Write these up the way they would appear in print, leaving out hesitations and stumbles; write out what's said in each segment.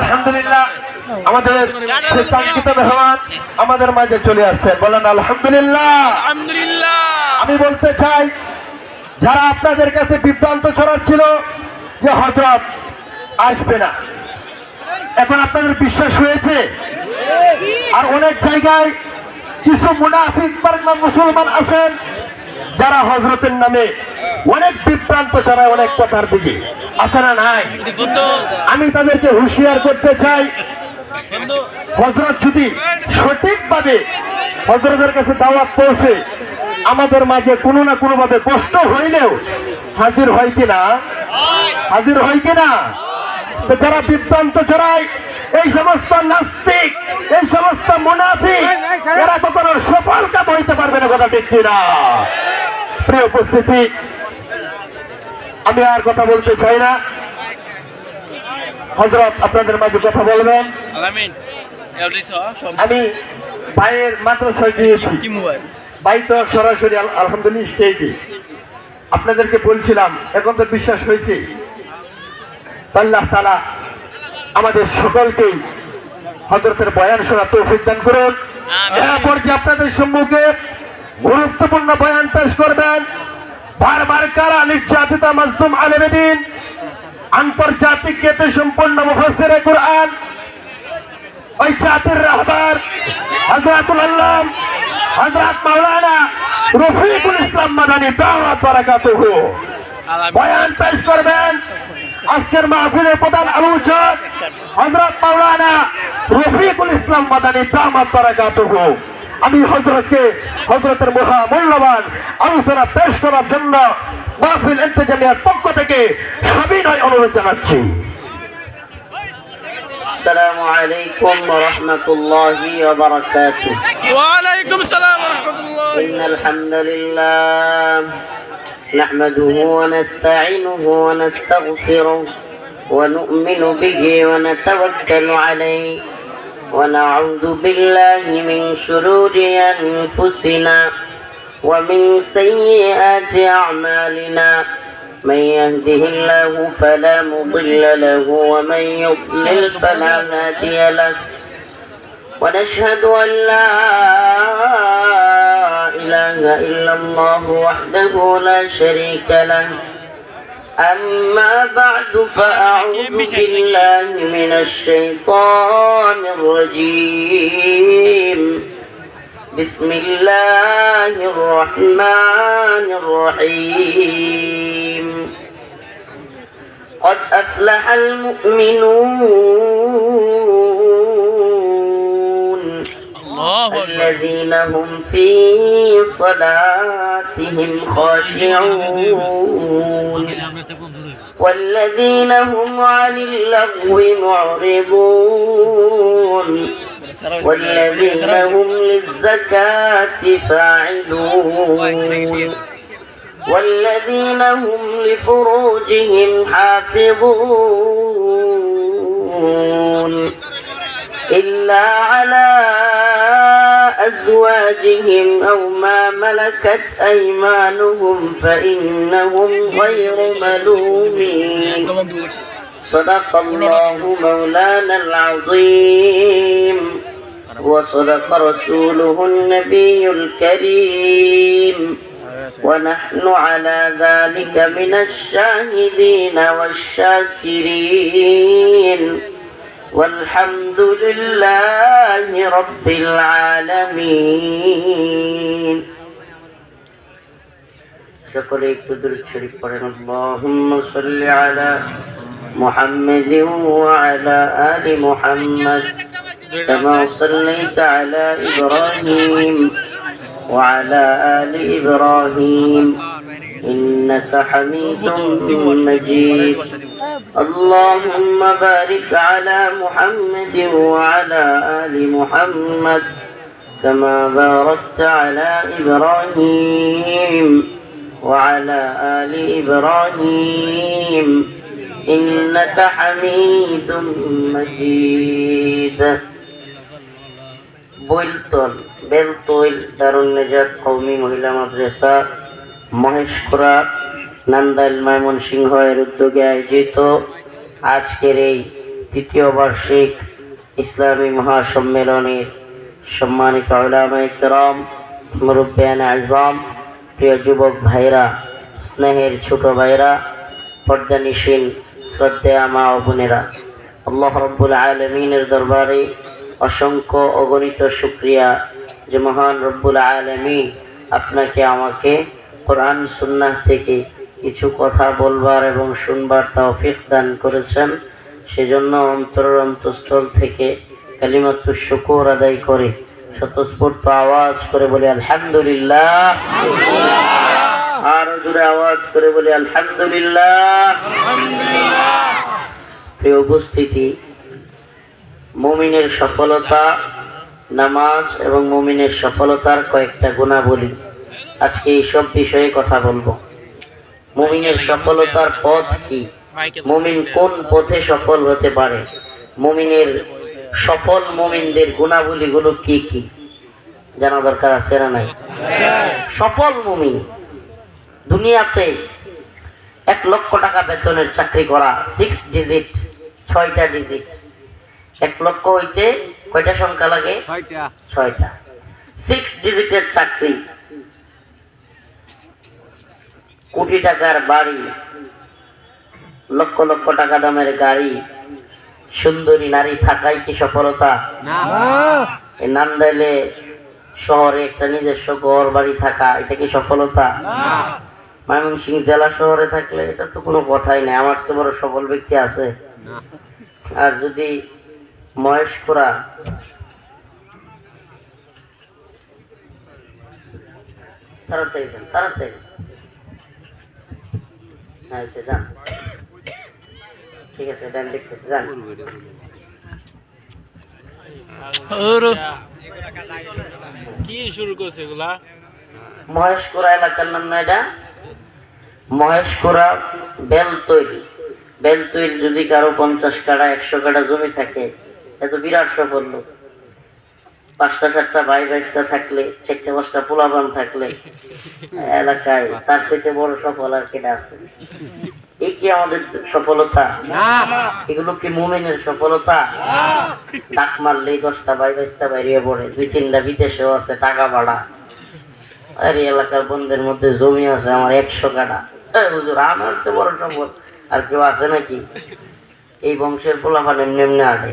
আলহামদুলিল্লাহ আমাদের কাঙ্ক্ষিত মেহমান আমাদের মাঝে চলে আসছে, বলেন আলহামদুলিল্লাহ। আলহামদুলিল্লাহ। আমি বলতে চাই, যারা আপনাদের কাছে বিভ্রান্ত ছড়াচ্ছিল যে হযরত আসবে না, এখন আপনাদের বিশ্বাস হয়েছে। আর অনেক জায়গায় কিছু মুনাফিক মুসলমান আছেন যারা হযরতের নামে অনেক বিভ্রান্ত ছড়ায়, অনেক কথার দিকে আছে না নাই? আমি তাদেরকে হুঁশিয়ার করতে চাই, হযরত যদি সঠিকভাবে হযরতের কাছে দাওয়াত পৌঁছে আমাদের মাঝে কোনো না কোনো ভাবে কষ্ট হইলেও হাজির হয় কিনা, হাজির হয় কিনা? তো যারা বিভ্রান্ত ছড়ায়, এই সমস্ত নাস্তিক, এই সমস্ত মুনাফিক, এরা কখনো সফল কাম হইতে পারবে না, কথা ঠিক কিনা? প্রিয় উপস্থিতি, আমি আর কথা বলতে চাই না। হযরত আপনাদের মাঝে কথা বলবেন। আমি ভাইয়ের মাদ্রাসায় দিয়েছি, ভাই তো সরাসরি আলহামদুলিল্লাহ স্টেজে আপনাদেরকে বলছিলাম, এখন তো বিশ্বাস হয়েছে। আল্লাহ তাআলা আমাদের সকলকেই হযরতের বয়ান শোনা তৌফিক দান করুন। এরপর যে আপনাদের সম্মুখে গুরুত্বপূর্ণ বয়ান পেশ করবেন, বারবার কারা নির্যাতিত মাজলুম আলেমে দ্বীন, আন্তর্জাতিক খ্যাতি সম্পন্ন মুফাসসিরে কুরআন, ওই জাতির রাহবার হযরতুল আল্লাম হযরত মাওলানা রফিকুল ইসলাম মাদানী দাওয়াত বারাকাতুহু বয়ান পেশ করবেন। আজকের মাহফিলের প্রধান আলোচক হযরত মাওলানা রফিকুল ইসলাম মাদানী দাওয়াত বারাকাতুহু। আমি হযরতের মহামূল্যবান আলোচনা পেশ করার জন্য মাহফিল ইন্তেজামিয়ার পক্ষ থেকে সবিনয় অনুরোধ জানাচ্ছি। السلام عليكم ورحمة الله وبركاته. وعليكم السلام ورحمة الله. إن الحمد لله نحمده ونستعينه ونستغفره ونؤمن به ونتوكل عليه ونعوذ بالله من شرور أنفسنا ومن سيئات أعمالنا. من يهده الله فلا مضل له ومن يضلل فلا هادي له. ونشهد أن لا إله إلا الله وحده لا شريك له. أما بعد فأعوذ بالله من الشيطان الرجيم. بسم الله الرحمن الرحيم. قد أفلح المؤمنون الذين هم في صلاتهم خاشعون والذين هم عن اللغو معرضون والذين هم للزكاة فاعلون والذين هم لفروجهم حافظون إلا على أزواجهم أو ما ملكت أيمانهم فإنهم غير ملومين. صدق الله مولانا العظيم وصدق رسوله النبي الكريم ونحن على ذلك من الشاهدين والشاكرين والحمد لله رب العالمين. সকলে একটু দুরূদ শরীফ পড়েন। আল্লাহুম্মা সাল্লি আলা মুহাম্মাদিন ওয়া আলা আলি মুহাম্মাদ কামা সাল্লাইতা আলা ইব্রাহিম ওয়া আলা আলি ইব্রাহিম ইন্নাকা হামিদুম মাজিদ. আল্লাহুম্মা বারিক আলা মুহাম্মাদিন ওয়া আলা আলি মুহাম্মাদ কামা বারাকতা আলা ইব্রাহিম وعلى آل إبراهيم إنك حميد مجيد. বেলতল দারুন নেজাত কওমি মহিলা মাদ্রাসা মহেশপুরা নান্দাইল ময়মনসিংহ এর উদ্যোগে আয়োজিত আজকের এই তৃতীয় বার্ষিক ইসলামী মহাসম্মেলনের সম্মানিত উলামায়ে কেরাম, মুরব্বিয়ানে আযম, প্রিয় যুবক ভাইরা, স্নেহের ছোট ভাইরা, পর্দানিশীন শ্রদ্ধেয় মা ও বোনেরা, আল্লাহ রাব্বুল আলামিনের দরবারে অসংখ্য অগণিত শুকরিয়া যে মহান রব্বুল আলামিন আপনাকে আমাকে কোরআন সুন্নাহ থেকে কিছু কথা বলবার এবং শুনবার তৌফিক দান করেছেন। সেজন্য অন্তরের অন্তঃস্থল থেকে কালিমাতুশ শুকর আদায় করে স্বতঃস্ফূর্ত আওয়াজ করে বলি আলহামদুলিল্লাহ। আর জোরে আওয়াজ করে বলি আলহামদুলিল্লাহ। প্রিয় উপস্থিতি, মুমিনের সফলতা, নামাজ এবং মুমিনের সফলতার কয়েকটা গুণাবলী, আজকে এইসব বিষয়ে কথা বলবো। মুমিনের সফলতার পথ কি? মুমিন কোন পথে সফল হতে পারে? মুমিনের সফল মুমিনদের গুণাবলীগুলো কি কি জানা দরকার আছে না নাই? সফল মুমিন দুনিয়াতে 1 লক্ষ টাকা বেতনের চাকরি করা, 6 ডিজিট, 6টা ডিজিট। 1 লক্ষ হইতে কয়টা সংখ্যা লাগে? 6টা। 6 ডিজিটের চাকরি, কোটি টাকার বাড়ি, লক্ষ লক্ষ টাকা দামের গাড়ি, সুন্দরী নারী থাকাই কি সফলতা? এই নান্দাইলে শহরে একটা নিজস্ব ঘর বাড়ি থাকা, এটা কি সফলতা? ময়মনসিংহ জেলা শহরে থাকলে এটা তো কোনো কথাই নেই, আমার চেয়ে বড় সফল ব্যক্তি আছে? আর যদি মহেশপুরা, তাড়াতাড়ি যান, ঠিক আছে, টাইম দেখতেছি, যান। কি শুরু করছে এগুলা? মহেশপুরা এলাকার নাম না এটা? মহেশপুরা বেলতৈল। বেলতৈল যদি কারো 50 কাঠা 100 কাঠা জমি থাকে, এত বিরাট সফল লোক। 5টা 7টা ভাই ভাইস্তা থাকলে, 4টা 5টা পোলাপান থাকলে এলাকায়, তার থেকে বড় সফল আর কেটা আছে? এই কি আমাদের সফলতা? এগুলো কি মুমিনের সফলতা? ডাক মারলেই 10টা ভাই ভাইস্তা বাইরে পড়ে, 2-3টা বিদেশেও আছে, টাকা ভাড়া। আর এই এলাকার বন্ধের মধ্যে জমি আছে আমার 100 কাঠা। হুজুর, আমার তো বড় সফল আর কেউ আছে নাকি? এই বংশের পোলাপান এমনি এমনি আটে,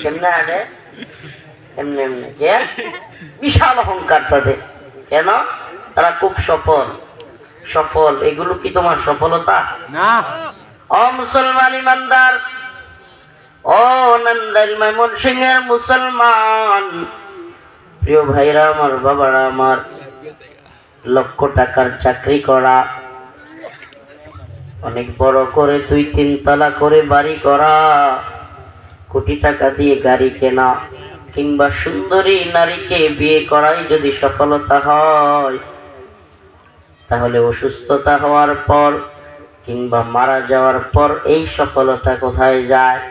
কেমনে আটে? এমনি এমনি। বিশাল অহংকার তাদের। কেন? তারা খুব সফল। সফল এগুলো কি তোমার সফলতা? ও মুসলমান ইমানদার, ও নান্দাইল ময়মনসিংহের মুসলমান, প্রিয় ভাইরা আমার, বাবারা আমার, লক্ষ টাকার চাকরি করা, অনেক বড় করে 2-3 তলা করে বাড়ি করা, কোটি টাকা দিয়ে গাড়ি কেনা, কিংবা সুন্দরী নারীকে বিয়ে করাই যদি সফলতা হয়, তাহলে অসুস্থতা হওয়ার পর কিংবা মারা যাওয়ার পর এই সফলতা কোথায় যায়?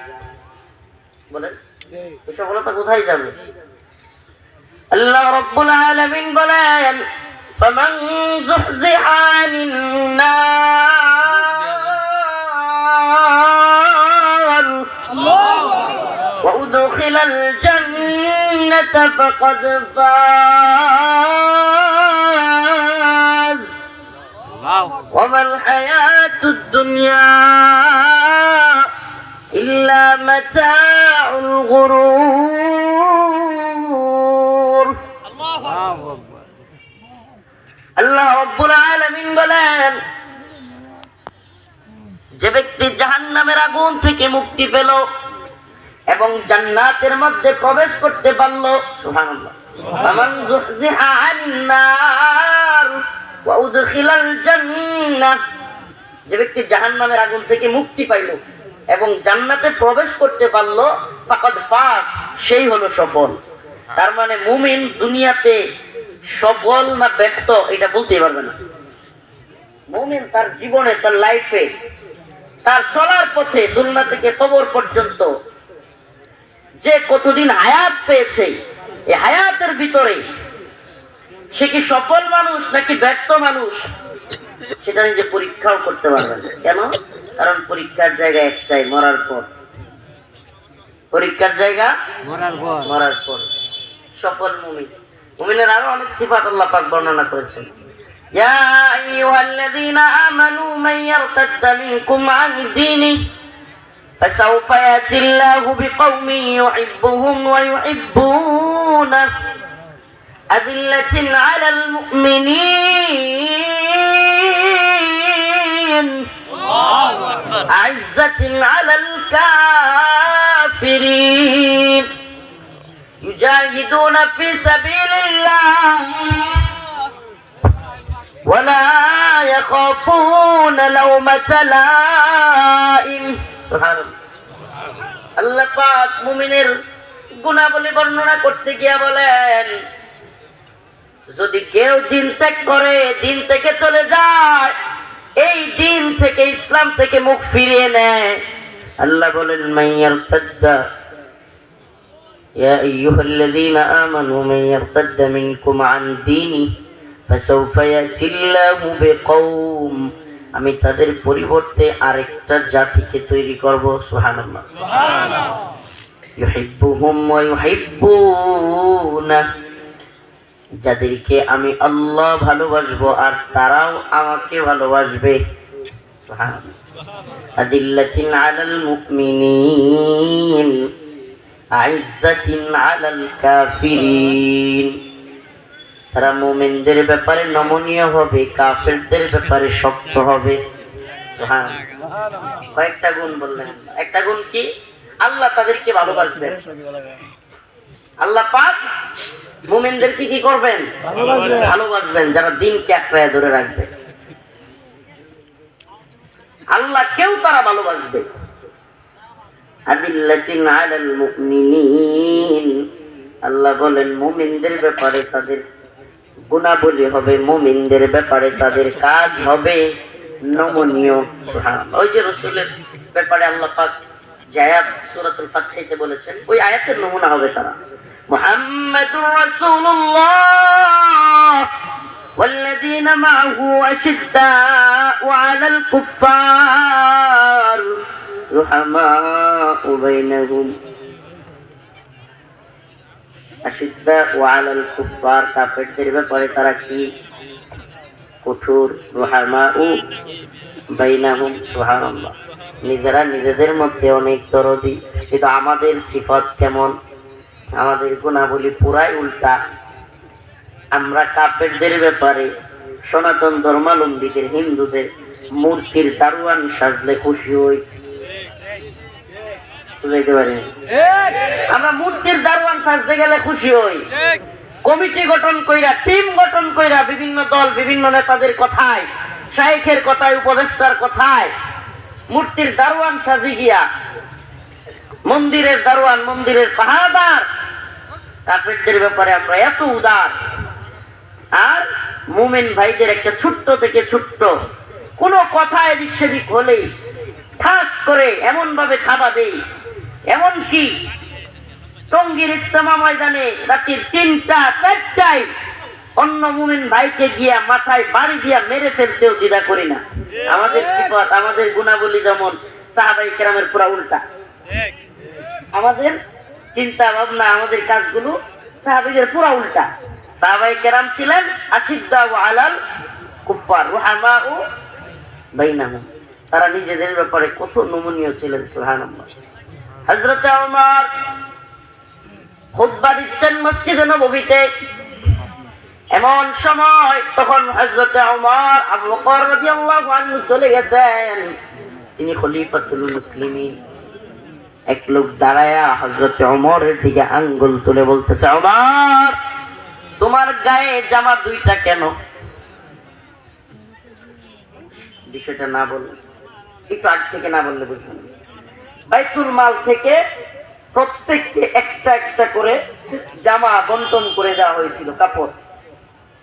বলেন, এই সফলতা কোথায় যাবে? আল্লাহ রাব্বুল আলামিন বলেন, ফামান যুহজিহা আনিন নার ওয়া উদখিলাল জান্নাতা ফাকাদ ফাজ ওয়া মাল হায়াতুদ দুনিয়া ইল্লা মাতাউল গুরুর। আল্লাহ রাব্বুল আলামিন বলেন, যে ব্যক্তি জাহান্নামের আগুন থেকে মুক্তি পেল এবং জান্নাতের মধ্যে প্রবেশ করতে পারল, সুবহানাল্লাহ, ফামান যুহজিহা আনিন নার ওয়া উদখিলাল জান্নাহ, যে ব্যক্তি জাহান্নামের আগুন থেকে মুক্তি পাইল এবং জান্নাতে প্রবেশ করতে পারল, ফাকাদ ফাজ, সেই হলো সফল। তার মানে মুমিন দুনিয়াতে সফল না ব্যর্থ এটা বলতেই পারবে না। মুমিন তার জীবনে, তার লাইফে, তার চলার পথে দুনিয়া থেকে কবর পর্যন্ত যে কতদিন হায়াত পেয়েছে, এই হায়াতের ভিতরে সে কি সফল মানুষ নাকি ব্যর্থ মানুষ সেটা নিজে পরীক্ষাও করতে পারবে না। কেন? কারণ পরীক্ষার জায়গা একটাই, মরার পর। পরীক্ষার জায়গা মরার পর সফল মুমিন। মুমিনের আরো অনেক সিফাত আল্লাহ পাক বর্ণনা করেছেন। ইয়া আইয়ুহাল্লাযীনা আমানু মান ইয়ারতাদ্দা মিনকুম আন দীনিহি ফাসাউফা ইয়াতিল্লাহু বিকওমিন ইউহিব্বুহুম ওয়া ইউহিব্বুনাহু আযিল্লাতিন আলাল মুমিনিন আ'ইজ্জাতিন আলাল কাফিরিন يجاهدون في سبيل الله ولا يخافون لومة لائم سبحان الله আল্লাহ পাক মুমিনের গুণাবলী বর্ণনা করতে গিয়ে বলেন, যদি কেউ দিন ত্যাগ করে, দিন থেকে চলে যায়, এই দিন থেকে ইসলাম থেকে মুখ ফিরিয়ে নেয়, আল্লাহ বলেন মাইয়ারতাদ্দা يا أيها الذين آمنوا من يرتد منكم عن دينه فسوف يأتي الله بقوم আমি তাদের পরিবর্তে আরেকটা জাতিকে তৈরি করব সুবহানাল্লাহ ইউহিব্বুহুম ওয়া ইউহিব্বুনাহু যাদেরকে আমি আল্লাহ ভালোবাসবো আর তারাও আমাকে ভালোবাসবে সুবহানাল্লাহ আদিল্লাতিন আলাল মুমিনিন আইজ্জাতিন আলাল কাফিরিন তারা মুমিনদের ব্যাপারে নমনীয় হবে, কাফেরদের ব্যাপারে শক্ত হবে। সুবহানাল্লাহ। কয়েকটা গুণ বললেন। একটা গুণ কি? আল্লাহ তাদেরকে ভালোবাসবেন। আল্লাহ পাক মুমিনদেরকে কি করবেন? ভালোবাসবেন, যারা দিনকে আঁকড়ায় ধরে রাখবে। আল্লাহ কেউ তারা ভালোবাসবে। আদিল্লাতিন আলাল মুমিনিন আল্লাহ বলেন মুমিনদের ব্যাপারে তাদের গুণাবলী হবে, মুমিনদের ব্যাপারে তাদের কাজ হবে নমনীয়। সুবহানাল্লাহ। ওই যে রাসূলের ব্যাপারে আল্লাহ পাক যে আয়াত সূরাতুল ফাতহিতে বলেছেন, ওই আয়াতের নমুনা হবে তারা। মুহাম্মাদুর রাসূলুল্লাহ والذين معه أشداء على الكفار رحماء بينهم أشداء على الكفار কাফেরদের ব্যাপারে তারা কি কঠোর, রুহামাউ বাইনাহুম সুবহানাল্লাহ নিজেরা নিজেদের মধ্যে অনেক দরদি। কিন্তু আমাদের সিফাত কেমন? আমাদের গুণাবলী পুরাই উল্টা। আমরা কাফেরদের ব্যাপারে সনাতন ধর্মাবলম্বীদের, হিন্দুদের মূর্তির দারোয়ান সাজলে খুশি হই। বুঝাইতে পারি? আমরা মূর্তির দারোয়ান সাজতে গেলে খুশি হই। কমিটি গঠন কইরা, টিম গঠন কইরা, বিভিন্ন দল, বিভিন্ন নেতাদের কথায়, শাইখের কথায়, উপদেষ্টার কথায় মূর্তির দারোয়ান সাজি গিয়া মন্দিরের দারোয়ান, মন্দিরের পাহারাদার। কাফেরদের ব্যাপারে আমরা এত উদার, আর মুমিন ভাইদের একটা ছোট্ট থেকে ছোট্ট কোনো কথা এদিক সেদিক হলেই ঠাস করে এমন ভাবে খাবা দেই। এমনকি টঙ্গীর ইজতেমা ময়দানে রাত্রির ৩টা ৪টায় অন্য মুমিন ভাইকে গিয়া মাথায় বাড়ি দিয়া মেরে ফেলতেও দ্বিধা করি না। আমাদের সিফাত, আমাদের গুণাবলী যেমন সাহাবায়ে কেরামের পুরা উল্টা। আমাদের চিন্তা ভাবনা, আমাদের কাজগুলো সাহাবীদের পুরা উল্টা। সাহাবায়ে কেরাম ছিলেন আশিদ্দাউ আলাল কুফার রুহামাউ বাইনাহুম, তারা নিজেদের ব্যাপারে কত নমনীয় ছিলেন। সুবহানাল্লাহ। হযরত ওমর খুতবা দিচ্ছেন মসজিদে নববীতে, এমন সময় তখন হযরত ওমর আবু বকর রাদিয়াল্লাহু আনহু চলে গেছেন, তিনি খলিফাতুল মুসলিমিন। এক লোক দাঁড়ায়া হযরত ওমরের দিকে আঙ্গুল তুলে বলতেছে, ওমর তোমার গায়ে জামা 2টা কেন? বিষয়টা না বললে, একটু আগ থেকে না বললে বুঝবেন। বাইতুল মাল থেকে প্রত্যেককে একটা একটা করে জামা বন্টন করে দেওয়া হয়েছিল, কাপড়।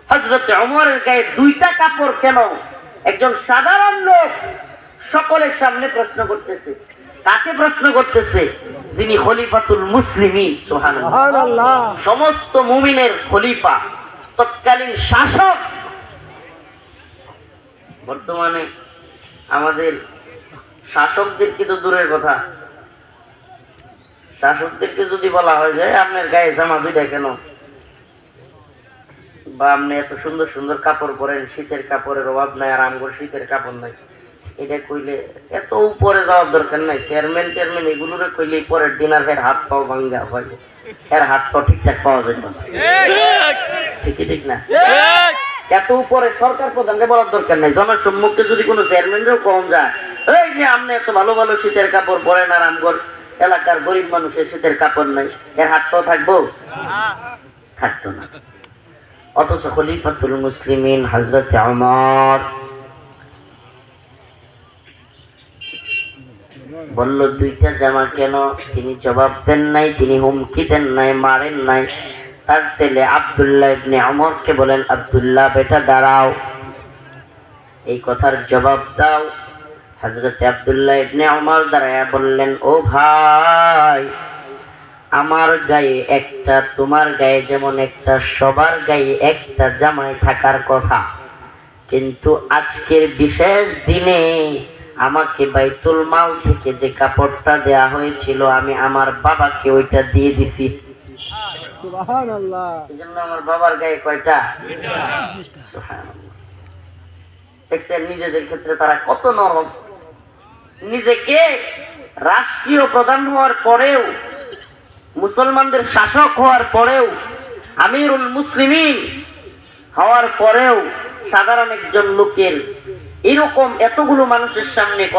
হযরত ওমরের গায়ে 2টা কাপড় কেন? একজন সাধারণ লোক সকলের সামনে প্রশ্ন করতেছে। কাকে প্রশ্ন করতেছে? যিনি খলিফাতুল মুসলিমিন। সুবহানাল্লাহ। সমস্ত মুমিনের খলিফা, তৎকালীন শাসক। বর্তমানে আমাদের শাসকদের কি তো দূরের কথা, শাসকদেরকে যদি বলা হয় যে আপনার গায়ে জামা দুইটা কেন, বা আপনি এত সুন্দর সুন্দর কাপড় পরেন, শীতের কাপড়ের অভাব নাই, আর আমগর শীতের কাপড় নাই, এটা কইলে এত উপরে যাওয়ার দরকার নাই। চেয়ারম্যান টেয়ারম্যান এগুলোরে কইলে পরের দিন আর এর হাত পাও ভাঙ্গা হয়, এর হাত পাও ঠিকঠাক পাওয়া যেত না। ঠিকই ঠিক না? এত উপরে সরকার প্রধানকে বলার দরকার নাই। জনসম্মুখে যদি কোনো চেয়ারম্যানও কম যায়, এই যে আপনি এত ভালো ভালো শীতের কাপড় পরেন আর আমগর এলাকার গরিব মানুষের শীতের কাপড় নাই, এর হাত পাও থাকবো? থাকতো না। অথচ খলিফাতুল মুসলিমিন হযরত ওমর বলল দুইটা জামা কেন? তিনি জবাব দেন নাই, তিনি হুমকি দেন নাই, মারেন নাই। তার ছেলে আব্দুল্লাহ ইবনে ওমরকে বলেন, আব্দুল্লাহ বেটা দাঁড়াও, এই কথার জবাব দাও। হযরত আব্দুল্লাহ ইবনে ওমর দাঁড়ায়া বললেন, ও ভাই, আমার গায়ে একটা, তোমার গায়ে যেমন একটা, সবার গায়ে একটা জামাই থাকার কথা, কিন্তু আজকের বিশেষ দিনে আমাকে বাইতুল মাল থেকে যে কাপড়টা দেয়া হয়েছিল আমি আমার বাবাকে ওইটা দিয়ে দিছি। এজন্য আমার বাবার গায়ে কয়টা? সুবহানাল্লাহ। দেখছেন নিজেদের ক্ষেত্রে তারা কত নরম। নিজেকে রাষ্ট্রীয় প্রধান হওয়ার পরেও, মুসলমানদের শাসক হওয়ার পরেও, আমিরুল মুসলিমিন হওয়ার পরেও সাধারণ একজন লোকের এরকম এতগুলো মানুষের সামনে